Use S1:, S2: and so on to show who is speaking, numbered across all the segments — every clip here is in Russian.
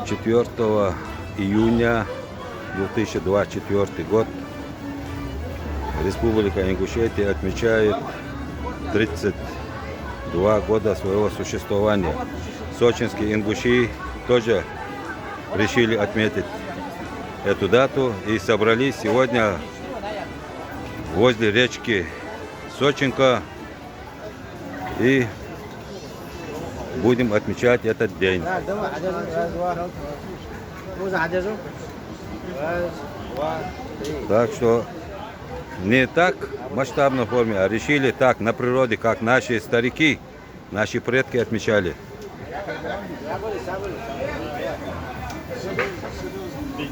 S1: 4 июня 2024 год Республика Ингушетия отмечает 32 года своего существования. Сочинские ингуши тоже решили отметить эту дату и собрались сегодня возле речки Сочинка и будем отмечать этот день. Так что не так в масштабной форме, а решили так на природе, как наши старики, наши предки отмечали.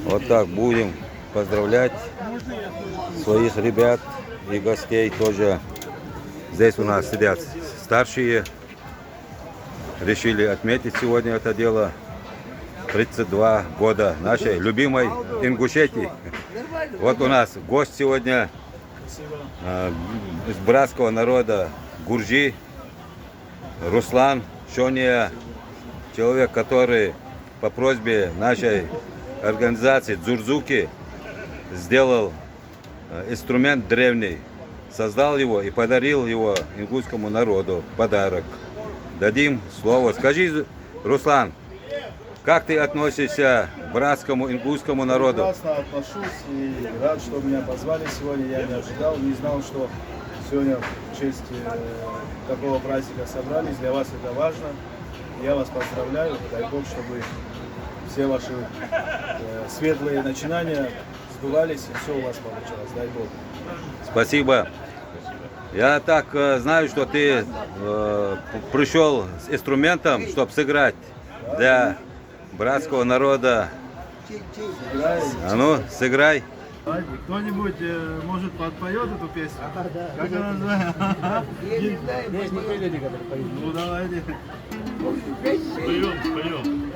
S1: Вот так будем поздравлять своих ребят и гостей тоже. Здесь у нас сидят старшие. Решили отметить сегодня это дело. 32 года нашей любимой Ингушетии. Вот у нас гость сегодня из братского народа Гуржи, Руслан Шония, человек, который по просьбе нашей организации Дзурзуки сделал инструмент древний, создал его и подарил его ингушскому народу в подарок. Дадим слово. Скажи, Руслан, как ты относишься к братскому ингушскому народу?
S2: Прекрасно отношусь и рад, что меня позвали сегодня. Я не ожидал, не знал, что сегодня в честь такого праздника собрались. Для вас это важно. Я вас поздравляю. Дай Бог, чтобы все ваши светлые начинания сбывались и все у вас получалось. Дай Бог.
S1: Спасибо. Я так знаю, что ты пришел с инструментом, чтобы сыграть для братского народа. А ну, сыграй.
S2: Кто-нибудь, может, подпоет эту песню? Как она называется?
S3: Есть некоторые люди, которые поют.
S2: Ну, давайте.
S4: Споем.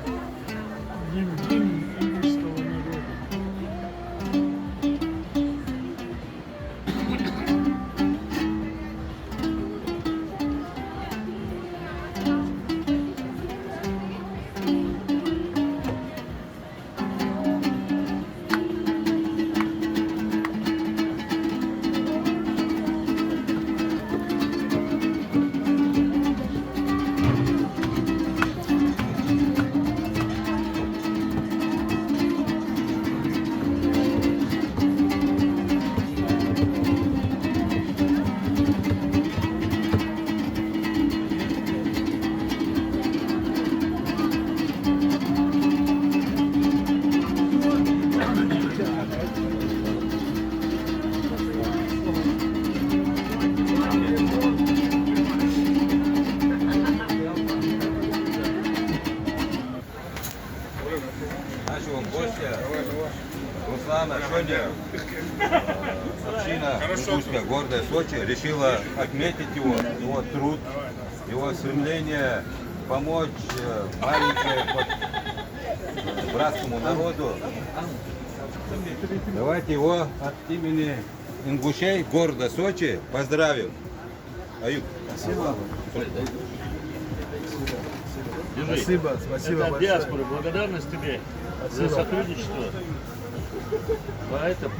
S1: Нашего гостя Руслана Шония, община ингушская, гордая Сочи, решила отметить его труд, его стремление помочь маленькому братскому народу. Давайте его от имени ингушей города Сочи поздравим. Аюб.
S2: Спасибо.
S4: Держи.
S2: Спасибо
S4: Это от
S2: большое.
S4: диаспоры. Благодарность тебе за сотрудничество. Поэтому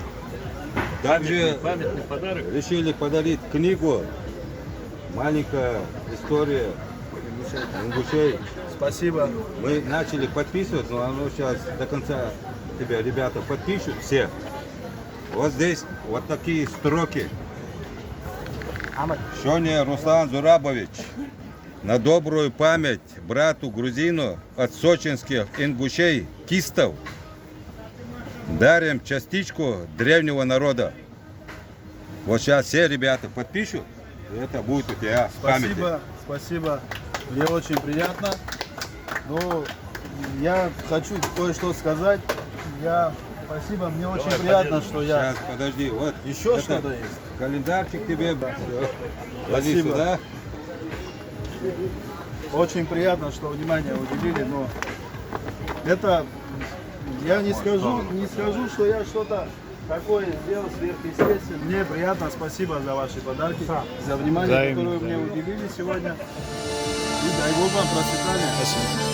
S1: Также
S4: памятный подарок.
S1: решили подарить книгу «Маленькая история ингушей».
S2: Спасибо.
S1: Мы начали подписывать, но оно сейчас до конца тебя ребята подпишут все. Вот здесь вот такие строки. Шония Руслан Зурабович. На добрую память брату грузину от сочинских ингушей кистов дарим частичку древнего народа. Вот сейчас все ребята подпишут, и это будет у тебя в памяти.
S2: Спасибо. Мне очень приятно. Ну, я хочу кое-что сказать. Спасибо, мне очень приятно, что я...
S1: Сейчас, подожди, вот
S2: Еще
S1: это
S2: что-то есть?
S1: календарчик тебе. Ложи
S2: Спасибо.
S1: сюда.
S2: Очень приятно, что внимание уделили, но это я не скажу, что я что-то такое сделал сверхъестественное. Мне приятно, спасибо за ваши подарки, за внимание, которое вы мне уделили сегодня. И дай Бог вам процветания. Спасибо.